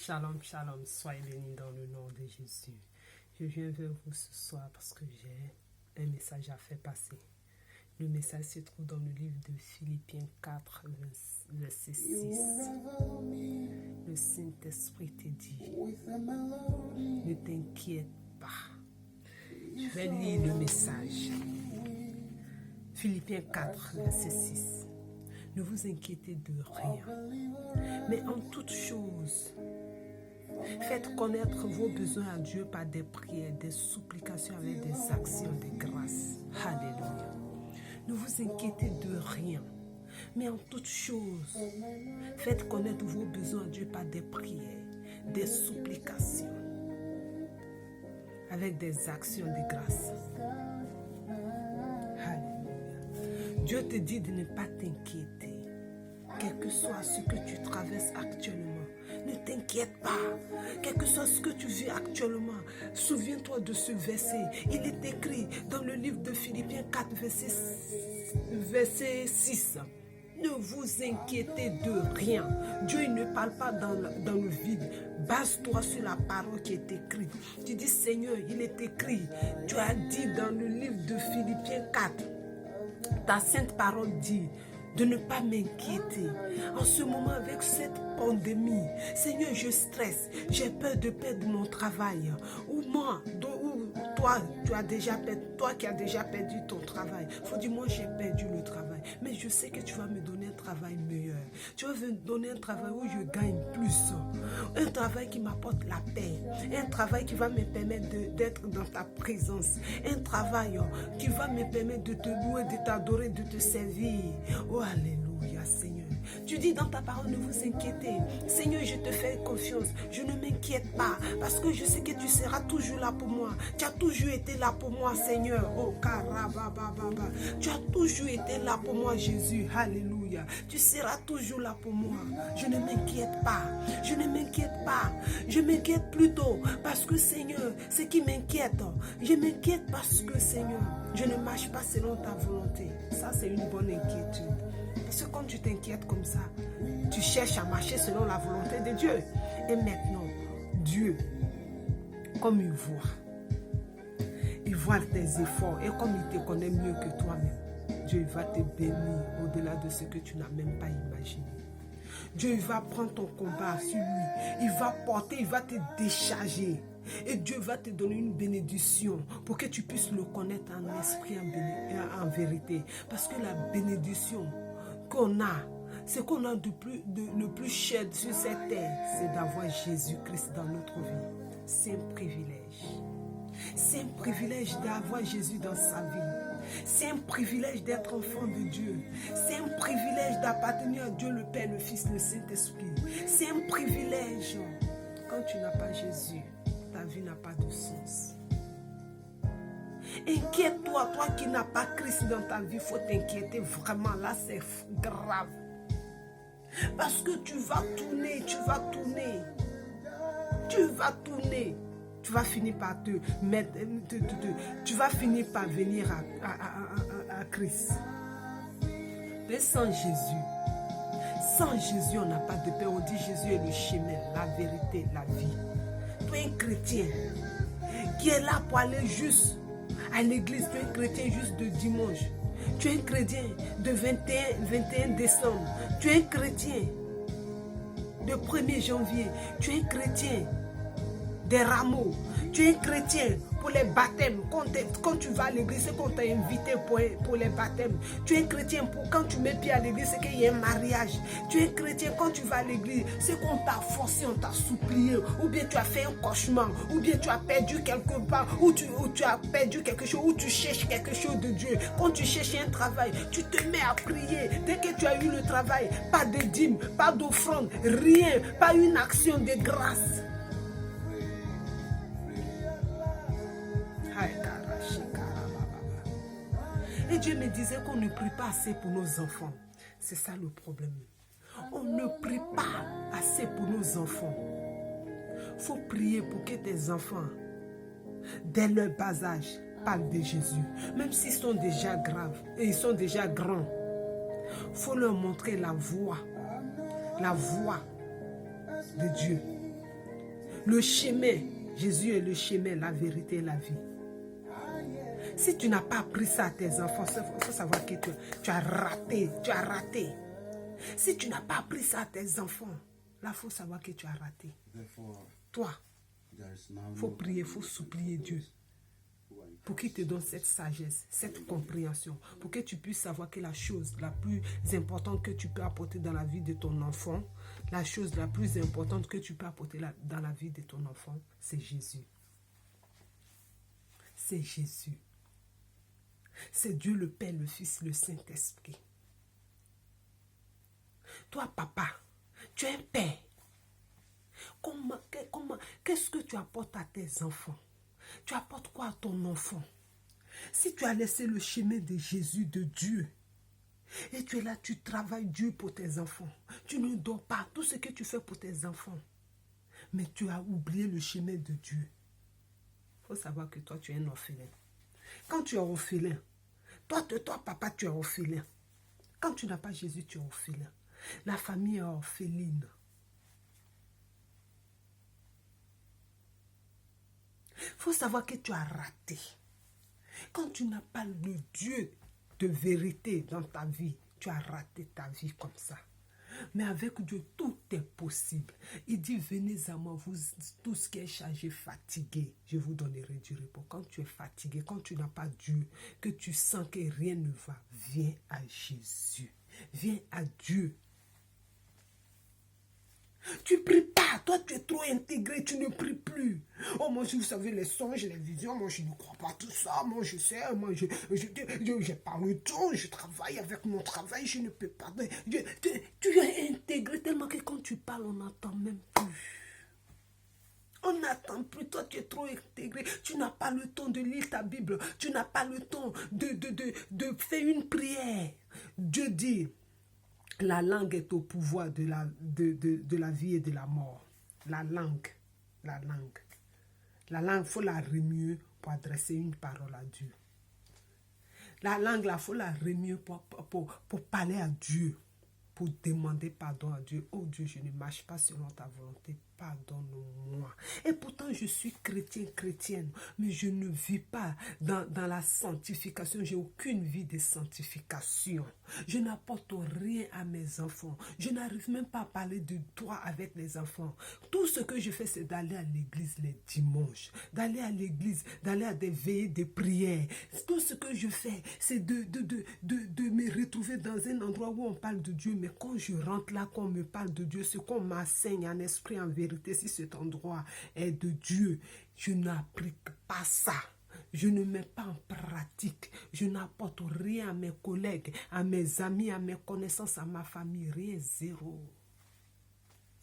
Shalom, shalom, soyez bénis dans le nom de Jésus. Je viens vers vous ce soir parce que j'ai un message à faire passer. Le message se trouve dans le livre de Philippiens 4, verset 6. Le Saint-Esprit te dit, ne t'inquiète pas. Je vais lire le message. Philippiens 4, verset 6. Ne vous inquiétez de rien, mais en toute chose, faites connaître vos besoins à Dieu par des prières, des supplications avec des actions de grâce. Alléluia. Ne vous inquiétez de rien, mais en toute chose, faites connaître vos besoins à Dieu par des prières, des supplications avec des actions de grâce. Alléluia. Dieu te dit de ne pas t'inquiéter, quel que soit ce que tu traverses actuellement. Ne t'inquiète pas, quel que soit ce que tu vis actuellement. Souviens-toi de ce verset. Il est écrit dans le livre de Philippiens 4, verset 6. Ne vous inquiétez de rien. Dieu il ne parle pas dans le vide. Base-toi sur la parole qui est écrite. Tu dis, Seigneur, il est écrit. Tu as dit dans le livre de Philippiens 4, ta sainte parole dit de ne pas m'inquiéter. En ce moment, avec cette pandémie, Seigneur, je stresse. J'ai peur de perdre mon travail. Ou moi, ou toi, toi qui as déjà perdu ton travail. Il faut dire, moi, j'ai perdu le travail. Mais je sais que tu vas me donner un travail meilleur. Tu vas me donner un travail où je gagne plus. Un travail qui m'apporte la paix. Un travail qui va me permettre d'être dans ta présence. Un travail qui va me permettre de te louer, de t'adorer, de te servir. Oh, alléluia, Seigneur. Tu dis dans ta parole, ne vous inquiétez. Seigneur, je te fais confiance. Je ne m'inquiète pas parce que je sais que tu seras toujours là pour moi. Tu as toujours été là pour moi, Seigneur. Oh, karabababa. Tu as toujours été là pour moi, Jésus. Alléluia. Tu seras toujours là pour moi. Je ne m'inquiète pas. Je ne m'inquiète pas. Je m'inquiète plutôt parce que, Seigneur, ce qui m'inquiète, je m'inquiète parce que, Seigneur, je ne marche pas selon ta volonté. Ça, c'est une bonne inquiétude. Parce que quand tu t'inquiètes comme ça, tu cherches à marcher selon la volonté de Dieu. Et maintenant, Dieu, comme il voit tes efforts et comme il te connaît mieux que toi-même, Dieu va te bénir au-delà de ce que tu n'as même pas imaginé. Dieu va prendre ton combat sur lui. Il va porter, il va te décharger. Et Dieu va te donner une bénédiction pour que tu puisses le connaître en esprit, en vérité. Parce que la bénédiction qu'on a, ce qu'on a le plus cher sur cette terre, c'est d'avoir Jésus-Christ dans notre vie. C'est un privilège. C'est un privilège d'avoir Jésus dans sa vie. C'est un privilège d'être enfant de Dieu. C'est un privilège d'appartenir à Dieu le Père, le Fils, le Saint-Esprit. C'est un privilège. Quand tu n'as pas Jésus, ta vie n'a pas de sens. Inquiète-toi, toi qui n'as pas Christ dans ta vie, il faut t'inquiéter vraiment. Là, c'est grave. Parce que tu vas tourner. Tu vas finir par te mettre, tu vas finir par venir à Christ. Mais sans Jésus, on n'a pas de paix. On dit Jésus est le chemin, la vérité, la vie. Tu es un chrétien qui est là pour aller juste à l'église. Tu es un chrétien juste de dimanche. Tu es un chrétien de 21 décembre. Tu es un chrétien de 1er janvier. Tu es un chrétien des rameaux. Tu es un chrétien pour les baptêmes. Quand tu vas à l'église, c'est qu'on t'a invité pour les baptêmes. Tu es un chrétien pour quand tu mets pied à l'église, c'est qu'il y a un mariage. Tu es un chrétien quand tu vas à l'église, c'est qu'on t'a forcé, on t'a supplié. Ou bien tu as fait un cauchemar. Ou bien tu as perdu quelque part. Ou tu as perdu quelque chose. Ou tu cherches quelque chose de Dieu. Quand tu cherches un travail, tu te mets à prier. Dès que tu as eu le travail, pas de dîme, pas d'offrande, rien. Pas une action de grâce. Et Dieu me disait qu'on ne prie pas assez pour nos enfants. C'est ça le problème. On ne prie pas assez pour nos enfants. Il faut prier pour que tes enfants, dès leur bas âge, parlent de Jésus. Même s'ils sont déjà graves et ils sont déjà grands. Il faut leur montrer la voie de Dieu. Le chemin, Jésus est le chemin, la vérité et la vie. Si tu n'as pas appris ça à tes enfants, il faut savoir que tu as raté, Si tu n'as pas appris ça à tes enfants, là, il faut savoir que tu as raté. Toi, il faut prier, il faut supplier Dieu pour qu'il te donne cette sagesse, cette compréhension, pour que tu puisses savoir que la chose la plus importante que tu peux apporter dans la vie de ton enfant, la chose la plus importante que tu peux apporter dans la vie de ton enfant, c'est Jésus. C'est Jésus. C'est Dieu le Père, le Fils, le Saint-Esprit. Toi, papa, tu es un père. Qu'est-ce que tu apportes à tes enfants? Tu apportes quoi à ton enfant? Si tu as laissé le chemin de Jésus, de Dieu, et tu es là, tu travailles Dieu pour tes enfants. Tu ne dors pas tout ce que tu fais pour tes enfants. Mais tu as oublié le chemin de Dieu. Il faut savoir que toi, tu es un orphelin. Quand tu es orphelin, toi, papa, tu es orphelin. Quand tu n'as pas Jésus, tu es orphelin. La famille est orpheline. Il faut savoir que tu as raté. Quand tu n'as pas le Dieu de vérité dans ta vie, tu as raté ta vie comme ça. Mais avec Dieu, tout est possible. Il dit, venez à moi, vous tous qui êtes chargés, fatigués, je vous donnerai du repos. Quand tu es fatigué, quand tu n'as pas Dieu, que tu sens que rien ne va, viens à Jésus. Viens à Dieu. Tu ne pries pas, toi tu es trop intégré, tu ne pries plus. Oh moi, vous savez, les songes, les visions, moi je ne crois pas tout ça, moi je sais, moi je n'ai pas le temps, je travaille avec mon travail, je ne peux pas. Tu es intégré tellement que quand tu parles, on n'entend même plus. On n'attend plus, toi tu es trop intégré, tu n'as pas le temps de lire ta Bible, tu n'as pas le temps de faire une prière. Dieu dit, la langue est au pouvoir de la vie et de la mort. La langue, il faut la remuer pour adresser une parole à Dieu. La langue, il faut la remuer pour parler à Dieu, pour demander pardon à Dieu. Oh Dieu, je ne marche pas selon ta volonté, pardonne-moi. Et pourtant, je suis chrétienne, mais je ne vis pas dans la sanctification. J'ai aucune vie de sanctification. Je n'apporte rien à mes enfants. Je n'arrive même pas à parler de toi avec les enfants. Tout ce que je fais, c'est d'aller à l'église les dimanches, d'aller à l'église, d'aller à des veillées de prière. Tout ce que je fais, c'est de me retrouver dans un endroit où on parle de Dieu. Mais quand je rentre là, qu'on me parle de Dieu, ce qu'on m'enseigne en esprit, en vérité, si cet endroit est de Dieu, je n'applique pas ça. Je ne mets pas en pratique. Je n'apporte rien à mes collègues, à mes amis, à mes connaissances, à ma famille. Rien, zéro.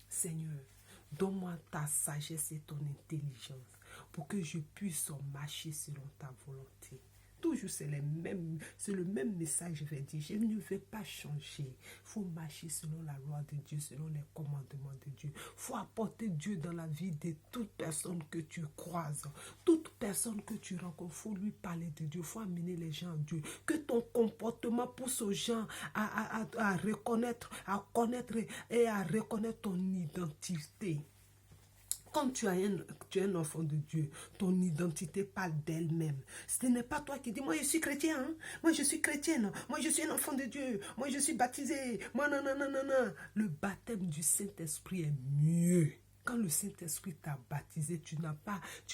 Seigneur, donne-moi ta sagesse et ton intelligence pour que je puisse marcher selon ta volonté. Toujours, c'est le même message, je vais dire. Je ne vais pas changer. Il faut marcher selon la loi de Dieu, selon les commandements de Dieu. Il faut apporter Dieu dans la vie de toute personne que tu croises. Toute personne que tu rencontres, il faut lui parler de Dieu. Il faut amener les gens à Dieu. Que ton comportement pousse aux gens à reconnaître, à connaître et à reconnaître ton identité. Quand tu es un enfant de Dieu, ton identité parle d'elle-même. Ce n'est pas toi qui dis, moi je suis chrétien, hein? Moi je suis chrétienne, moi je suis un enfant de Dieu, moi je suis baptisé, moi non. Le baptême du Saint-Esprit est mieux. Quand le Saint-Esprit t'a baptisé, tu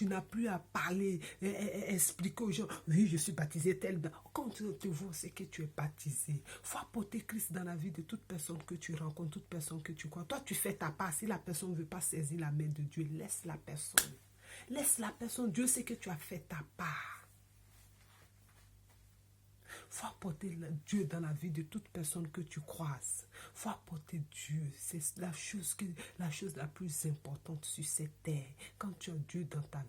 n'as plus à parler, expliquer aux gens, oui, je suis baptisé tel. Quand tu vois, c'est que tu es baptisé. Il faut apporter Christ dans la vie de toute personne que tu rencontres, toute personne que tu crois. Toi, tu fais ta part. Si la personne ne veut pas saisir la main de Dieu, laisse la personne. Laisse la personne. Dieu sait que tu as fait ta part. Il faut apporter Dieu dans la vie de toute personne que tu croises. Il faut apporter Dieu. C'est la chose la plus importante sur cette terre. Quand tu as Dieu dans ta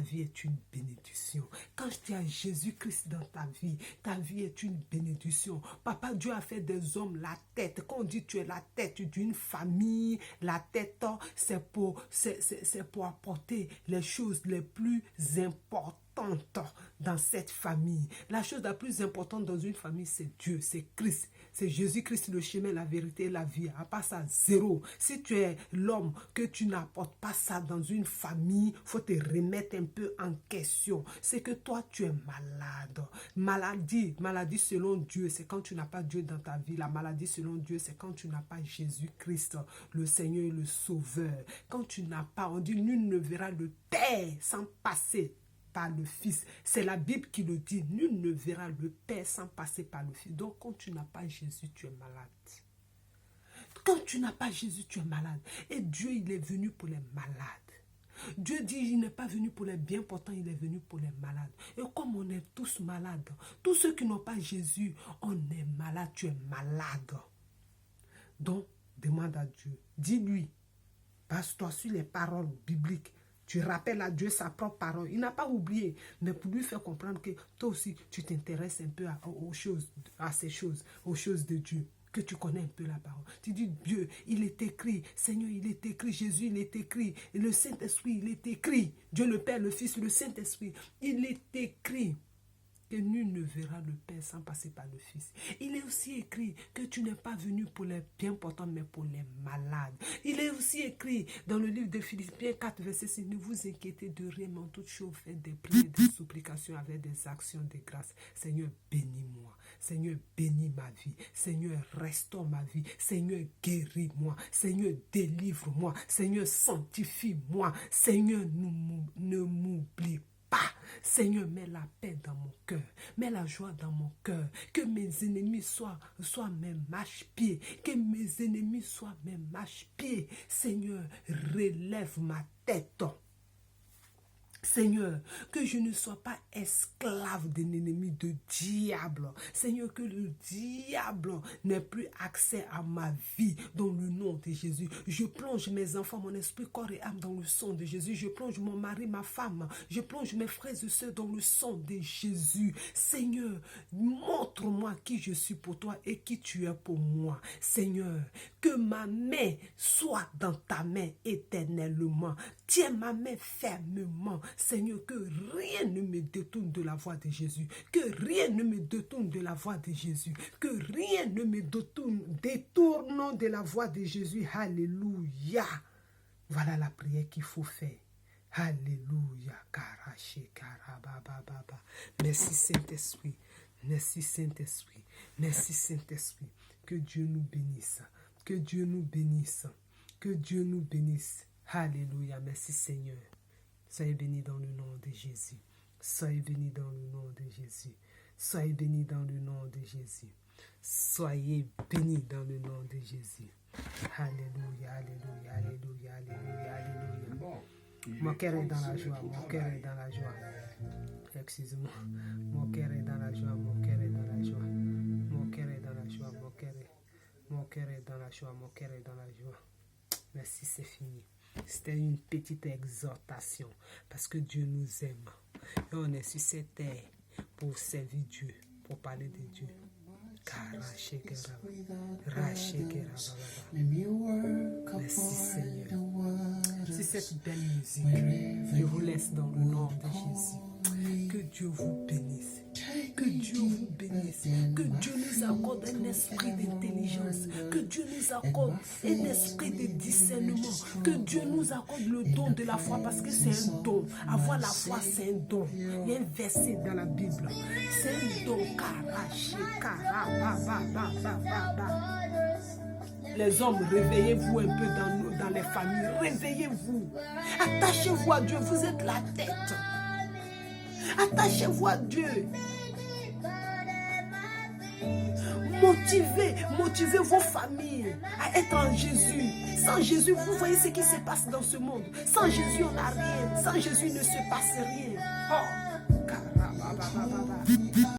vie est une bénédiction. Quand tu as Jésus-Christ dans ta vie est une bénédiction. Papa Dieu a fait des hommes la tête. Quand on dit tu es la tête d'une famille, la tête, c'est pour apporter les choses les plus importantes importante dans cette famille, la chose la plus importante dans une famille, c'est Dieu, c'est Christ. C'est Jésus-Christ, le chemin, la vérité et la vie. À part ça, zéro. Si tu es l'homme, que tu n'apportes pas ça dans une famille, il faut te remettre un peu en question. C'est que toi, tu es malade. Maladie selon Dieu, c'est quand tu n'as pas Dieu dans ta vie. La maladie selon Dieu, c'est quand tu n'as pas Jésus-Christ, le Seigneur et le Sauveur. Quand tu n'as pas, on dit, nul ne verra le Père sans passer par le Fils. C'est la Bible qui le dit. Nul ne verra le Père sans passer par le Fils. Donc, quand tu n'as pas Jésus, tu es malade. Quand tu n'as pas Jésus, tu es malade. Et Dieu, il est venu pour les malades. Dieu dit, il n'est pas venu pour les bien portants, il est venu pour les malades. Et comme on est tous malades, tous ceux qui n'ont pas Jésus, on est malade, tu es malade. Donc, demande à Dieu. Dis-lui, base-toi sur les paroles bibliques. Tu rappelles à Dieu sa propre parole. Il n'a pas oublié, mais pour lui faire comprendre que toi aussi, tu t'intéresses un peu aux choses de Dieu, que tu connais un peu la parole. Tu dis, Dieu, il est écrit. Seigneur, il est écrit. Jésus, il est écrit. Et le Saint-Esprit, il est écrit. Dieu le Père, le Fils, le Saint-Esprit, il est écrit que nul ne verra le Père sans passer par le Fils. Il est aussi écrit que tu n'es pas venu pour les bien portants, mais pour les malades. Il est aussi écrit dans le livre de Philippiens 4, verset 6, ne vous inquiétez de rien, mais en toute chose, faites des prières, des supplications avec des actions de grâce. Seigneur, bénis-moi. Seigneur, bénis ma vie. Seigneur, restaure ma vie. Seigneur, guéris-moi. Seigneur, délivre-moi. Seigneur, sanctifie-moi. Seigneur, ne m'oublie pas. Seigneur, mets la paix dans mon cœur, mets la joie dans mon cœur, que mes ennemis soient mes marche-pieds, que mes ennemis soient mes marche-pieds. Seigneur, relève ma tête. Seigneur, que je ne sois pas esclave d'un ennemi de diable. Seigneur, que le diable n'ait plus accès à ma vie dans le nom de Jésus. Je plonge mes enfants, mon esprit, corps et âme dans le sang de Jésus. Je plonge mon mari, ma femme. Je plonge mes frères et sœurs dans le sang de Jésus. Seigneur, montre-moi qui je suis pour toi et qui tu es pour moi. Seigneur, que ma main soit dans ta main éternellement. Tiens ma main fermement. Seigneur, que rien ne me détourne de la voie de Jésus. Que rien ne me détourne de la voie de Jésus. Que rien ne me détourne de la voie de Jésus. Alléluia. Voilà la prière qu'il faut faire. Alléluia. Merci Saint-Esprit. Merci Saint-Esprit. Merci Saint-Esprit. Que Dieu nous bénisse. Que Dieu nous bénisse. Que Dieu nous bénisse. Alléluia. Merci Seigneur. Soyez bénis dans le nom de Jésus. Soyez bénis dans le nom de Jésus. Soyez bénis dans le nom de Jésus. Soyez bénis dans le nom de Jésus. Alléluia, alléluia, alléluia, alléluia, alléluia. Mon cœur est dans la joie, mon cœur est dans la joie. Excusez-moi. Mon cœur est dans la joie, mon cœur est dans la joie. Mon cœur est dans la joie, mon cœur est dans la joie, mon cœur est dans la joie. Merci, c'est fini. C'était une petite exhortation parce que Dieu nous aime. Et on est sur cette terre pour servir Dieu, pour parler de Dieu. Merci Seigneur. C'est cette belle musique. Je vous laisse dans le nom de Jésus. Que Dieu vous bénisse. Que Dieu vous bénisse. Que Dieu nous accorde un esprit d'intelligence. Que Dieu nous accorde un esprit de discernement. Que Dieu nous accorde le don de la foi parce que c'est un don. Avoir la foi, c'est un don. Il y a un verset dans la Bible. C'est un don. Les hommes, réveillez-vous un peu dans les familles. Réveillez-vous. Attachez-vous à Dieu. Vous êtes la tête. Attachez-vous à Dieu. Motivez vos familles à être en Jésus. Sans Jésus, vous voyez ce qui se passe dans ce monde. Sans Jésus, on n'a rien. Sans Jésus, il ne se passe rien. Oh.